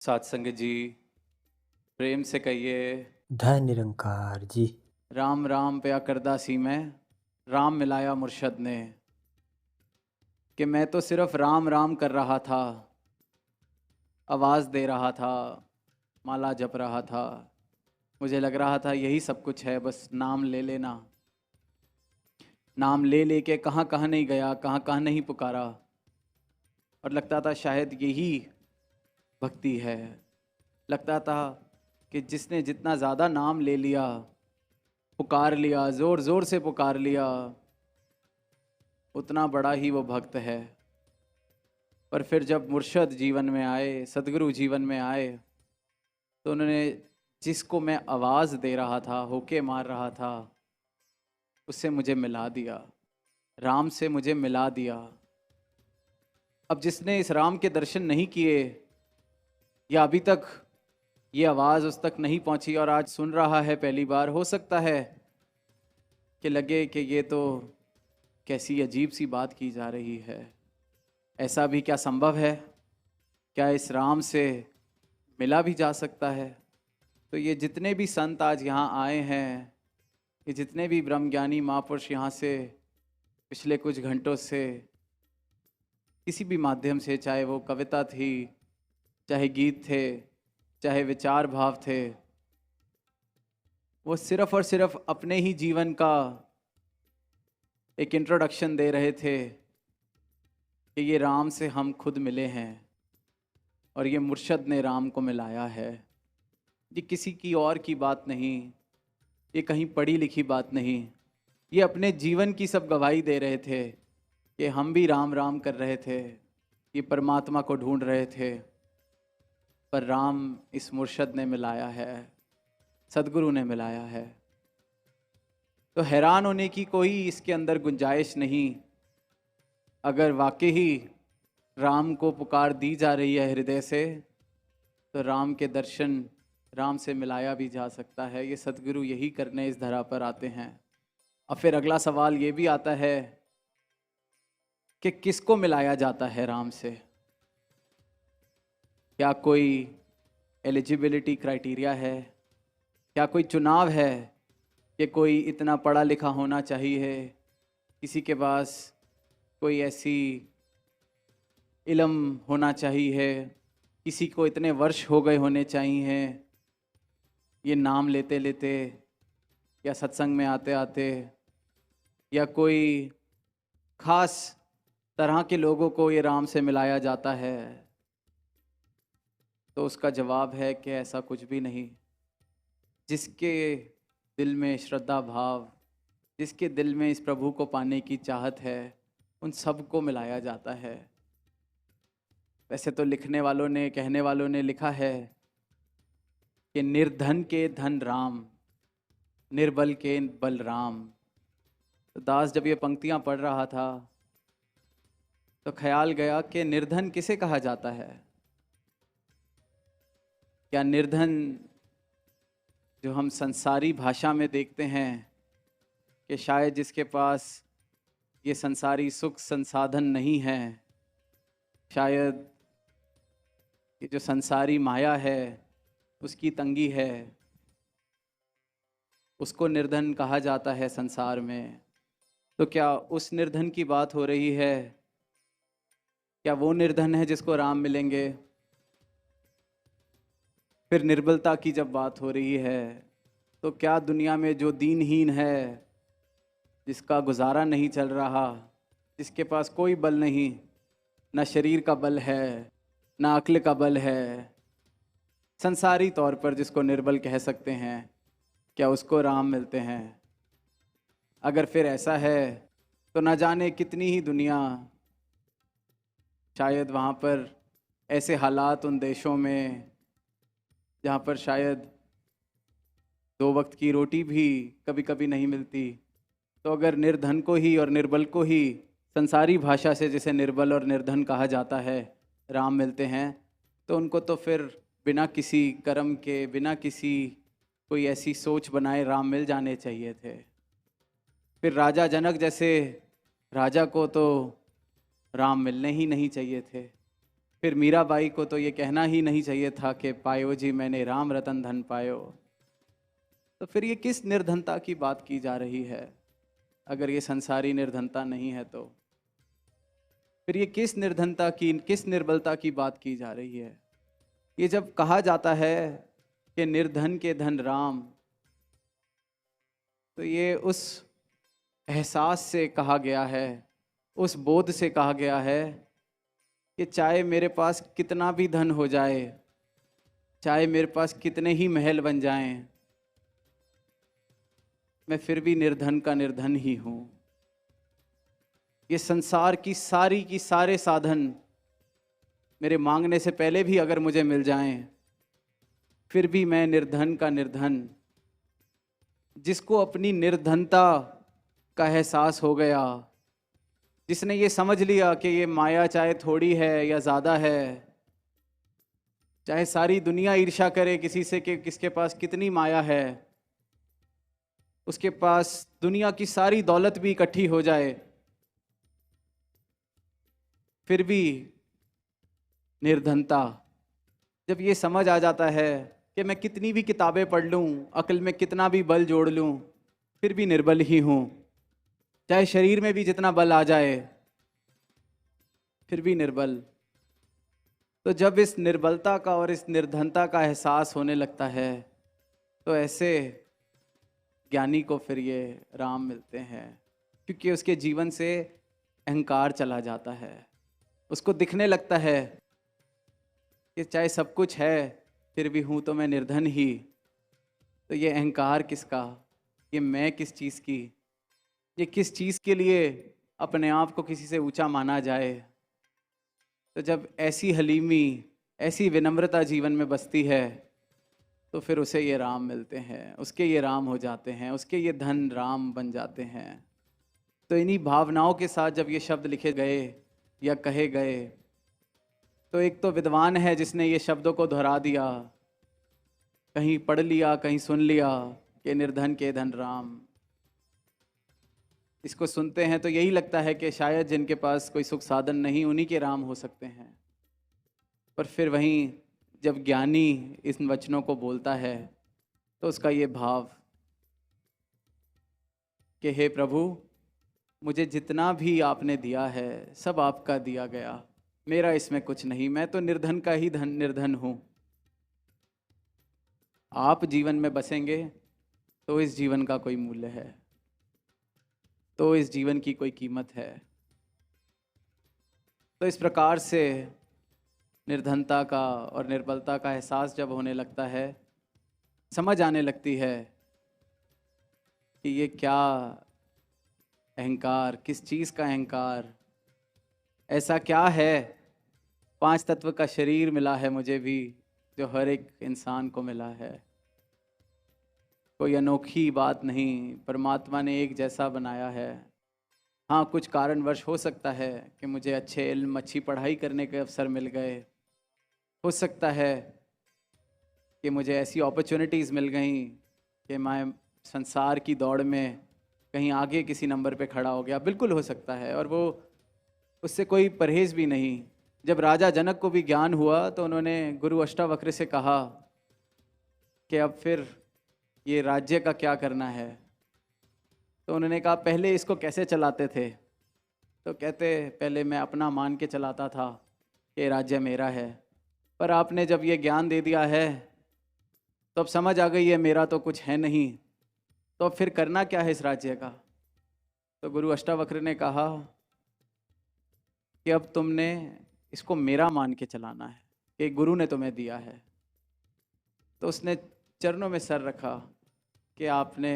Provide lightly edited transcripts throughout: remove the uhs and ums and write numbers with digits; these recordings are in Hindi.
साथ संगत जी, प्रेम से कहिए, धन निरंकार जी। राम राम पया करदा सी मैं, राम मिलाया मुर्शद ने। कि मैं तो सिर्फ राम राम कर रहा था, आवाज़ दे रहा था, माला जप रहा था। मुझे लग रहा था यही सब कुछ है, बस नाम ले लेना। नाम ले लेके कहाँ कहाँ नहीं गया, कहाँ कहाँ नहीं पुकारा। और लगता था शायद यही भक्ति है। लगता था कि जिसने जितना ज़्यादा नाम ले लिया, पुकार लिया, ज़ोर ज़ोर से पुकार लिया, उतना बड़ा ही वो भक्त है। पर फिर जब मुर्शद जीवन में आए, सदगुरु जीवन में आए, तो उन्होंने जिसको मैं आवाज़ दे रहा था, होके मार रहा था, उससे मुझे मिला दिया, राम से मुझे मिला दिया। अब जिसने इस राम के दर्शन नहीं किए, या अभी तक ये आवाज़ उस तक नहीं पहुंची और आज सुन रहा है पहली बार, हो सकता है कि लगे कि ये तो कैसी अजीब सी बात की जा रही है। ऐसा भी क्या संभव है? क्या इस राम से मिला भी जा सकता है? तो ये जितने भी संत आज यहाँ आए हैं, ये जितने भी ब्रह्मज्ञानी महापुरुष यहाँ से पिछले कुछ घंटों से किसी भी माध्यम से, चाहे वो कविता थी, चाहे गीत थे, चाहे विचार भाव थे, वो सिर्फ और सिर्फ अपने ही जीवन का एक इंट्रोडक्शन दे रहे थे कि ये राम से हम खुद मिले हैं और ये मुर्शद ने राम को मिलाया है। ये किसी की और की बात नहीं, ये कहीं पढ़ी लिखी बात नहीं। ये अपने जीवन की सब गवाही दे रहे थे कि हम भी राम राम कर रहे थे, ये परमात्मा को ढूंढ रहे थे, पर राम इस मुर्शद ने मिलाया है, सदगुरु ने मिलाया है। तो हैरान होने की कोई इसके अंदर गुंजाइश नहीं। अगर वाकई ही राम को पुकार दी जा रही है हृदय से, तो राम के दर्शन, राम से मिलाया भी जा सकता है। ये सदगुरु यही करने इस धरा पर आते हैं। अब फिर अगला सवाल ये भी आता है कि किसको मिलाया जाता है राम से? क्या कोई एलिजिबिलिटी क्राइटेरिया है? क्या कोई चुनाव है कि कोई इतना पढ़ा लिखा होना चाहिए, किसी के पास कोई ऐसी इल्म होना चाहिए, किसी को इतने वर्ष हो गए होने चाहिए ये नाम लेते लेते या सत्संग में आते आते, या कोई खास तरह के लोगों को ये राम से मिलाया जाता है? तो उसका जवाब है कि ऐसा कुछ भी नहीं। जिसके दिल में श्रद्धा भाव, जिसके दिल में इस प्रभु को पाने की चाहत है, उन सबको मिलाया जाता है। वैसे तो लिखने वालों ने, कहने वालों ने लिखा है कि निर्धन के धन राम, निर्बल के बल राम। तो दास जब ये पंक्तियां पढ़ रहा था तो ख्याल गया कि निर्धन किसे कहा जाता है? क्या निर्धन जो हम संसारी भाषा में देखते हैं कि शायद जिसके पास ये संसारी सुख संसाधन नहीं है, शायद ये जो संसारी माया है उसकी तंगी है, उसको निर्धन कहा जाता है संसार में? तो क्या उस निर्धन की बात हो रही है? क्या वो निर्धन है जिसको राम मिलेंगे? फिर निर्बलता की जब बात हो रही है, तो क्या दुनिया में जो दीनहीन है, जिसका गुजारा नहीं चल रहा, जिसके पास कोई बल नहीं, ना शरीर का बल है, ना अक्ल का बल है, संसारी तौर पर जिसको निर्बल कह सकते हैं, क्या उसको राम मिलते हैं? अगर फिर ऐसा है तो ना जाने कितनी ही दुनिया, शायद वहाँ पर ऐसे हालात उन देशों में जहाँ पर शायद दो वक्त की रोटी भी कभी कभी नहीं मिलती, तो अगर निर्धन को ही और निर्बल को ही संसारी भाषा से जिसे निर्बल और निर्धन कहा जाता है राम मिलते हैं, तो उनको तो फिर बिना किसी कर्म के, बिना किसी कोई ऐसी सोच बनाए राम मिल जाने चाहिए थे। फिर राजा जनक जैसे राजा को तो राम मिलने ही नहीं चाहिए थे। फिर मीराबाई को तो ये कहना ही नहीं चाहिए था कि पायो जी मैंने राम रतन धन पायो। तो फिर ये किस निर्धनता की बात की जा रही है? अगर ये संसारी निर्धनता नहीं है तो फिर ये किस निर्धनता की, किस निर्बलता की बात की जा रही है? ये जब कहा जाता है कि निर्धन के धन राम, तो ये उस एहसास से कहा गया है, उस बोध से कहा गया है कि चाहे मेरे पास कितना भी धन हो जाए, चाहे मेरे पास कितने ही महल बन जाएं, मैं फिर भी निर्धन का निर्धन ही हूं। ये संसार की सारे साधन मेरे मांगने से पहले भी अगर मुझे मिल जाएं, फिर भी मैं निर्धन का निर्धन। जिसको अपनी निर्धनता का एहसास हो गया, जिसने ये समझ लिया कि ये माया चाहे थोड़ी है या ज़्यादा है, चाहे सारी दुनिया ईर्ष्या करे किसी से कि किसके पास कितनी माया है, उसके पास दुनिया की सारी दौलत भी इकट्ठी हो जाए, फिर भी निर्धनता। जब ये समझ आ जाता है कि मैं कितनी भी किताबें पढ़ लूँ, अक्ल में कितना भी बल जोड़ लूँ, फिर भी निर्बल ही हूँ। चाहे शरीर में भी जितना बल आ जाए, फिर भी निर्बल। तो जब इस निर्बलता का और इस निर्धनता का एहसास होने लगता है, तो ऐसे ज्ञानी को फिर ये राम मिलते हैं, क्योंकि उसके जीवन से अहंकार चला जाता है। उसको दिखने लगता है कि चाहे सब कुछ है फिर भी हूँ तो मैं निर्धन ही। तो ये अहंकार किसका, ये मैं किस चीज़ की, ये किस चीज़ के लिए अपने आप को किसी से ऊंचा माना जाए। तो जब ऐसी हलीमी, ऐसी विनम्रता जीवन में बसती है, तो फिर उसे ये राम मिलते हैं, उसके ये राम हो जाते हैं, उसके ये धन राम बन जाते हैं। तो इन्हीं भावनाओं के साथ जब ये शब्द लिखे गए या कहे गए, तो एक तो विद्वान है जिसने ये शब्दों को दोहरा दिया, कहीं पढ़ लिया कहीं सुन लिया कि निर्धन के धन राम। इसको सुनते हैं तो यही लगता है कि शायद जिनके पास कोई सुख साधन नहीं उन्हीं के राम हो सकते हैं। पर फिर वहीं जब ज्ञानी इन वचनों को बोलता है, तो उसका ये भाव कि हे प्रभु, मुझे जितना भी आपने दिया है सब आपका दिया गया, मेरा इसमें कुछ नहीं, मैं तो निर्धन का ही निर्धन हूँ। आप जीवन में बसेंगे तो इस जीवन का कोई मूल्य है, तो इस जीवन की कोई कीमत है। तो इस प्रकार से निर्धनता का और निर्बलता का एहसास जब होने लगता है, समझ आने लगती है कि ये क्या अहंकार, किस चीज़ का अहंकार, ऐसा क्या है 5 तत्व का शरीर मिला है मुझे भी, जो हर एक इंसान को मिला है। कोई अनोखी बात नहीं, परमात्मा ने एक जैसा बनाया है। हाँ, कुछ कारणवश हो सकता है कि मुझे अच्छे इल्म, अच्छी पढ़ाई करने के अवसर मिल गए, हो सकता है कि मुझे ऐसी अपॉर्चुनिटीज़ मिल गई कि मैं संसार की दौड़ में कहीं आगे किसी नंबर पे खड़ा हो गया, बिल्कुल हो सकता है, और वो उससे कोई परहेज़ भी नहीं। जब राजा जनक को भी ज्ञान हुआ तो उन्होंने गुरु अष्टावक्र से कहा कि अब फिर ये राज्य का क्या करना है। तो उन्होंने कहा पहले इसको कैसे चलाते थे? तो कहते पहले मैं अपना मान के चलाता था कि राज्य मेरा है, पर आपने जब ये ज्ञान दे दिया है तो अब समझ आ गई है मेरा तो कुछ है नहीं, तो अब फिर करना क्या है इस राज्य का? तो गुरु अष्टावक्र ने कहा कि अब तुमने इसको मेरा मान के चलाना है, कि गुरु ने तुम्हें दिया है। तो उसने चरणों में सर रखा कि आपने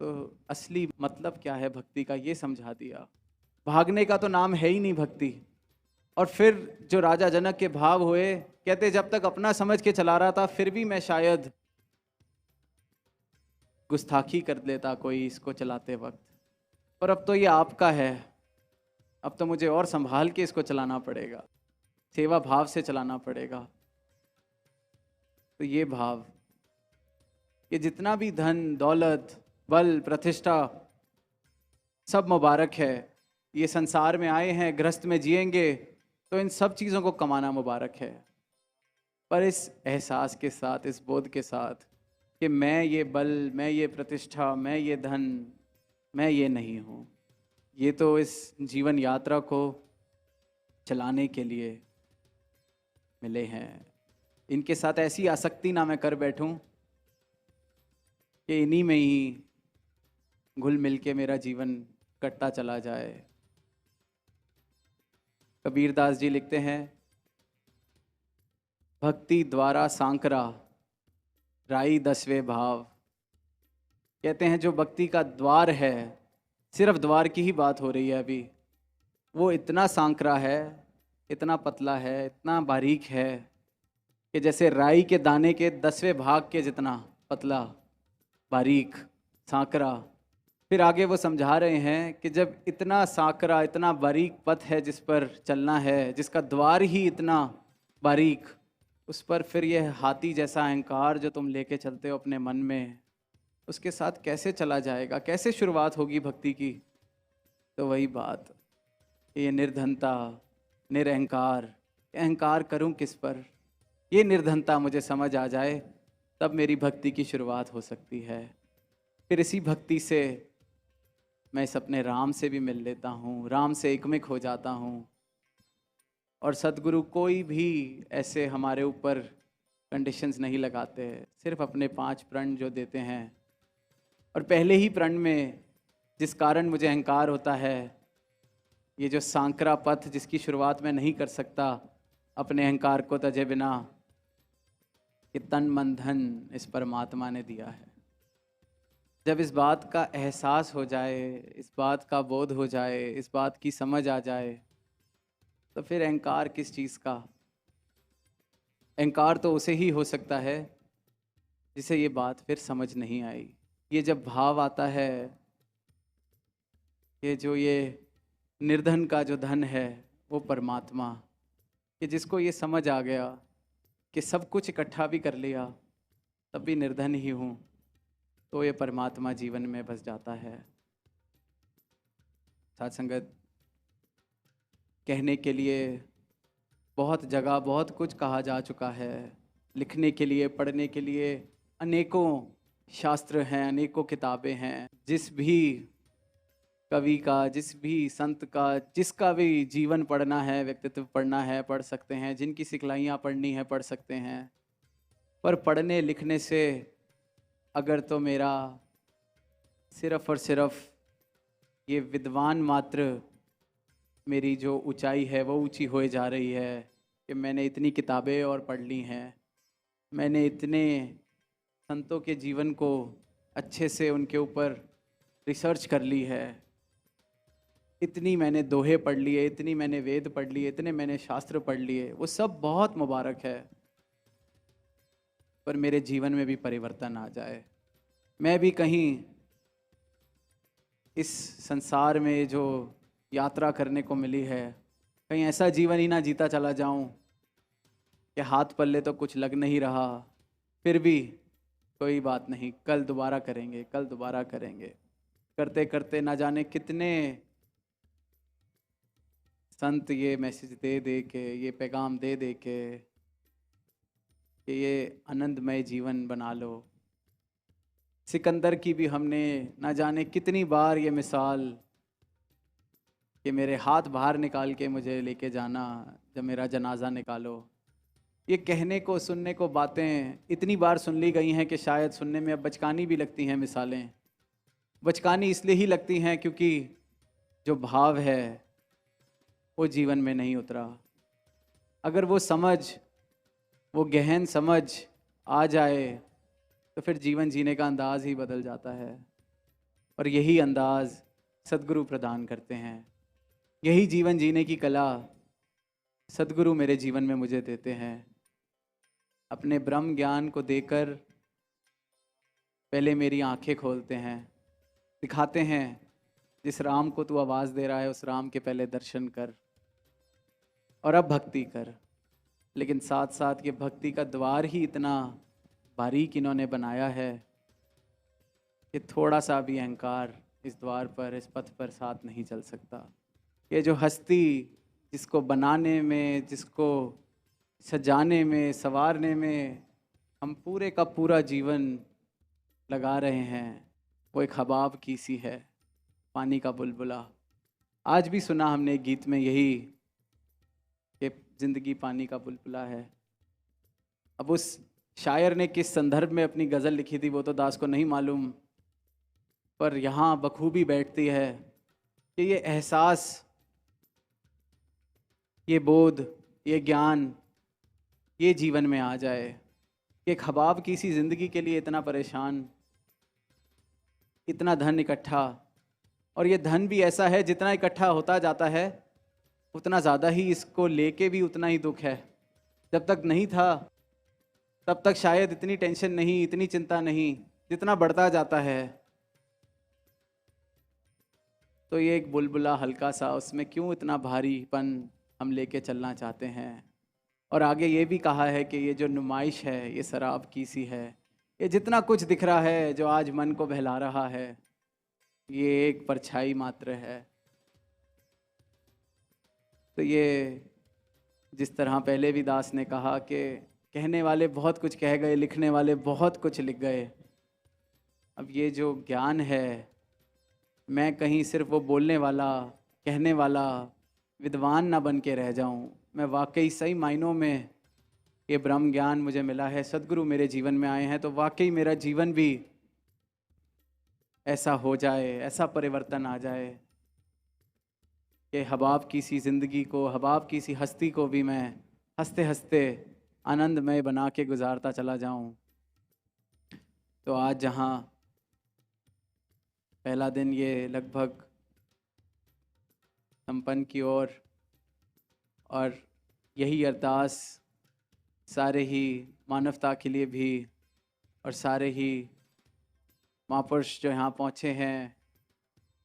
तो असली मतलब क्या है भक्ति का ये समझा दिया। भागने का तो नाम है ही नहीं भक्ति। और फिर जो राजा जनक के भाव हुए, कहते जब तक अपना समझ के चला रहा था फिर भी मैं शायद गुस्ताखी कर लेता कोई इसको चलाते वक्त, पर अब तो ये आपका है, अब तो मुझे और संभाल के इसको चलाना पड़ेगा, सेवा भाव से चलाना पड़ेगा। तो ये भाव, ये जितना भी धन दौलत बल प्रतिष्ठा सब मुबारक है, ये संसार में आए हैं, गृहस्थ में जिएंगे तो इन सब चीज़ों को कमाना मुबारक है, पर इस एहसास के साथ, इस बोध के साथ कि मैं ये बल, मैं ये प्रतिष्ठा, मैं ये धन, मैं ये नहीं हूँ। ये तो इस जीवन यात्रा को चलाने के लिए मिले हैं। इनके साथ ऐसी आसक्ति ना मैं कर बैठूं कि इन्हीं में ही घुल मिल के मेरा जीवन कटता चला जाए। कबीर दास जी लिखते हैं, भक्ति द्वारा सांकरा राई दसवें भाव। कहते हैं जो भक्ति का द्वार है, सिर्फ द्वार की ही बात हो रही है अभी, वो इतना सांकरा है, इतना पतला है, इतना बारीक है कि जैसे राई के दाने के 10वें भाग के जितना पतला, बारीक, सांकरा। फिर आगे वो समझा रहे हैं कि जब इतना सांकरा, इतना बारीक पथ है जिस पर चलना है, जिसका द्वार ही इतना बारीक, उस पर फिर ये हाथी जैसा अहंकार जो तुम लेके चलते हो अपने मन में, उसके साथ कैसे चला जाएगा, कैसे शुरुआत होगी भक्ति की। तो वही बात, ये निर्धनता, निरअहकार, अहंकार करूं किस पर, ये निर्धनता मुझे समझ आ जाए, तब मेरी भक्ति की शुरुआत हो सकती है। फिर इसी भक्ति से मैं इस अपने राम से भी मिल लेता हूँ, राम से एकमिक हो जाता हूँ। और सदगुरु कोई भी ऐसे हमारे ऊपर कंडीशंस नहीं लगाते, सिर्फ अपने 5 प्रण जो देते हैं। और पहले ही प्रण में जिस कारण मुझे अहंकार होता है, ये जो सांकरा पथ जिसकी शुरुआत मैं नहीं कर सकता अपने अहंकार को तजे बिना, कि तन मन धन इस परमात्मा ने दिया है। जब इस बात का एहसास हो जाए, इस बात का बोध हो जाए, इस बात की समझ आ जाए, तो फिर अहंकार किस चीज़ का। अहंकार तो उसे ही हो सकता है जिसे ये बात फिर समझ नहीं आई। ये जब भाव आता है कि जो ये निर्धन का जो धन है वो परमात्मा, कि जिसको ये समझ आ गया कि सब कुछ इकट्ठा भी कर लिया तब भी निर्धन ही हूँ, तो ये परमात्मा जीवन में बस जाता है। साथ संगत, कहने के लिए बहुत जगह बहुत कुछ कहा जा चुका है, लिखने के लिए, पढ़ने के लिए अनेकों शास्त्र हैं, अनेकों किताबें हैं। जिस भी कवि का, जिस भी संत का, जिसका भी जीवन पढ़ना है, व्यक्तित्व पढ़ना है, पढ़ सकते हैं। जिनकी सिखलाइयाँ पढ़नी है पढ़ सकते हैं। पर पढ़ने लिखने से अगर तो मेरा सिर्फ और सिर्फ ये विद्वान मात्र मेरी जो ऊंचाई है वो ऊंची होए जा रही है कि मैंने इतनी किताबें और पढ़ ली हैं, मैंने इतने संतों के जीवन को अच्छे से उनके ऊपर रिसर्च कर ली है, इतनी मैंने दोहे पढ़ लिए, इतनी मैंने वेद पढ़ लिए, इतने मैंने शास्त्र पढ़ लिए, वो सब बहुत मुबारक है। पर मेरे जीवन में भी परिवर्तन आ जाए, मैं भी कहीं इस संसार में जो यात्रा करने को मिली है, कहीं ऐसा जीवन ही ना जीता चला जाऊं कि हाथ पल्ले तो कुछ लग नहीं रहा, फिर भी कोई बात नहीं, कल दोबारा करेंगे, कल दोबारा करेंगे, करते करते ना जाने कितने संत ये मैसेज दे दे के, ये पैगाम दे दे के कि ये आनंदमय जीवन बना लो। सिकंदर की भी हमने ना जाने कितनी बार ये मिसाल कि मेरे हाथ बाहर निकाल के मुझे लेके जाना जब मेरा जनाजा निकालो। ये कहने को, सुनने को बातें इतनी बार सुन ली गई हैं कि शायद सुनने में अब बचकानी भी लगती हैं मिसालें। बचकानी इसलिए ही लगती हैं क्योंकि जो भाव है वो जीवन में नहीं उतरा। अगर वो समझ, वो गहन समझ आ जाए तो फिर जीवन जीने का अंदाज ही बदल जाता है। और यही अंदाज सदगुरु प्रदान करते हैं, यही जीवन जीने की कला सदगुरु मेरे जीवन में मुझे देते हैं। अपने ब्रह्म ज्ञान को देकर पहले मेरी आंखें खोलते हैं, दिखाते हैं जिस राम को तू आवाज़ दे रहा है उस राम के पहले दर्शन कर और अब भक्ति कर। लेकिन साथ साथ ये भक्ति का द्वार ही इतना बारीक इन्होंने बनाया है कि थोड़ा सा भी अहंकार इस द्वार पर, इस पथ पर साथ नहीं चल सकता। ये जो हस्ती जिसको बनाने में, जिसको सजाने में, संवारने में हम पूरे का पूरा जीवन लगा रहे हैं, वो एक हबाब की सी है, पानी का बुलबुला। आज भी सुना हमने एक गीत में यही कि जिंदगी पानी का बुलबुला है। अब उस शायर ने किस संदर्भ में अपनी गज़ल लिखी थी वो तो दास को नहीं मालूम, पर यहाँ बखूबी बैठती है कि ये एहसास, ये बोध, ये ज्ञान, ये जीवन में आ जाए कि एक हबाब की सी ज़िंदगी के लिए इतना परेशान, इतना धन इकट्ठा, और ये धन भी ऐसा है जितना इकट्ठा होता जाता है उतना ज़्यादा ही इसको लेके भी उतना ही दुख है। जब तक नहीं था तब तक शायद इतनी टेंशन नहीं, इतनी चिंता नहीं, जितना बढ़ता जाता है तो ये एक बुलबुला हल्का सा, उसमें क्यों इतना भारीपन हम लेके चलना चाहते हैं। और आगे ये भी कहा है कि ये जो नुमाइश है ये शराब की सी है, ये जितना कुछ दिख रहा है जो आज मन को बहला रहा है ये एक परछाई मात्र है। तो ये जिस तरह पहले भी दास ने कहा कि कहने वाले बहुत कुछ कह गए, लिखने वाले बहुत कुछ लिख गए, अब ये जो ज्ञान है मैं कहीं सिर्फ वो बोलने वाला, कहने वाला विद्वान ना बन के रह जाऊं। मैं वाकई सही मायनों में ये ब्रह्म ज्ञान मुझे मिला है, सद्गुरु मेरे जीवन में आए हैं, तो वाकई मेरा जीवन भी ऐसा हो जाए, ऐसा परिवर्तन आ जाए कि हबाब की सी ज़िंदगी को, हबाब की सी हस्ती को भी मैं हंसते हंसते आनंदमय बना के गुजारता चला जाऊं। तो आज जहां पहला दिन ये लगभग संपन्न की ओर, और यही अरदास सारे ही मानवता के लिए भी और सारे ही महापुरुष जो यहाँ पहुँचे हैं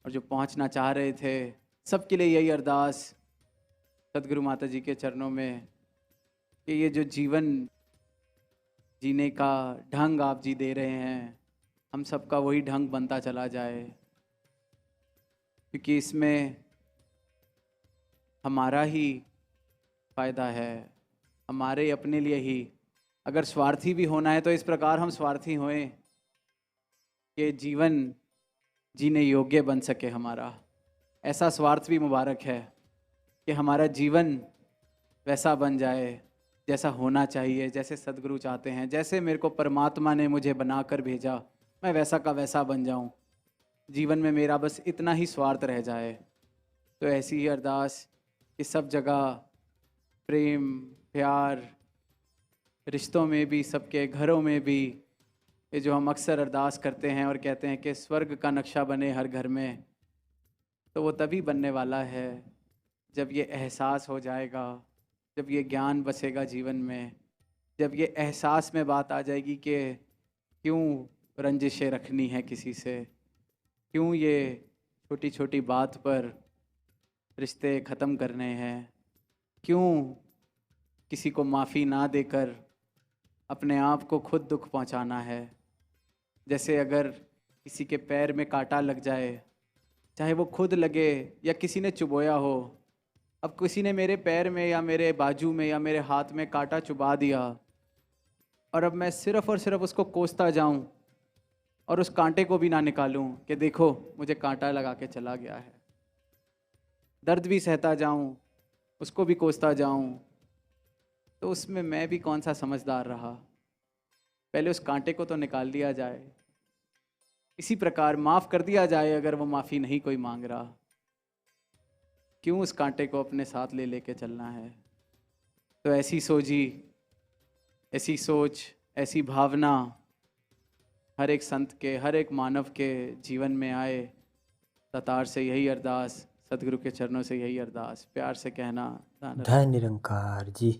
और जो पहुँचना चाह रहे थे सबके लिए यही अरदास सदगुरु माता जी के चरणों में कि ये जो जीवन जीने का ढंग आप जी दे रहे हैं हम सबका वही ढंग बनता चला जाए, क्योंकि इसमें हमारा ही फ़ायदा है, हमारे अपने लिए ही। अगर स्वार्थी भी होना है तो इस प्रकार हम स्वार्थी होएं कि जीवन जीने योग्य बन सके हमारा। ऐसा स्वार्थ भी मुबारक है कि हमारा जीवन वैसा बन जाए जैसा होना चाहिए, जैसे सदगुरु चाहते हैं, जैसे मेरे को परमात्मा ने मुझे बनाकर भेजा मैं वैसा का वैसा बन जाऊं। जीवन में मेरा बस इतना ही स्वार्थ रह जाए। तो ऐसी ही अरदास कि सब जगह प्रेम, प्यार, रिश्तों में भी, सबके घरों में भी, ये जो हम अक्सर अरदास करते हैं और कहते हैं कि स्वर्ग का नक्शा बने हर घर में, तो वो तभी बनने वाला है जब ये एहसास हो जाएगा, जब ये ज्ञान बसेगा जीवन में, जब ये एहसास में बात आ जाएगी कि क्यों रंजिशें रखनी है किसी से, क्यों ये छोटी छोटी बात पर रिश्ते ख़त्म करने हैं, क्यों किसी को माफ़ी ना देकर अपने आप को खुद दुख पहुंचाना है। जैसे अगर किसी के पैर में कांटा लग जाए, चाहे वो खुद लगे या किसी ने चुभोया हो, अब किसी ने मेरे पैर में या मेरे बाजू में या मेरे हाथ में कांटा चुभा दिया और अब मैं सिर्फ़ और सिर्फ उसको कोसता जाऊं और उस कांटे को भी ना निकालूं कि देखो मुझे कांटा लगा के चला गया है, दर्द भी सहता जाऊं, उसको भी कोसता जाऊं, तो उसमें मैं भी कौन सा समझदार रहा। पहले उस कांटे को तो निकाल दिया जाए। इसी प्रकार माफ़ कर दिया जाए अगर वो माफ़ी नहीं कोई मांग रहा, क्यों उस कांटे को अपने साथ ले लेके चलना है। तो ऐसी सोची, ऐसी सोच, ऐसी भावना हर एक संत के, हर एक मानव के जीवन में आए। तातार से यही अरदास, सदगुरु के चरणों से यही अरदास, प्यार से कहना, धन धन निरंकार जी।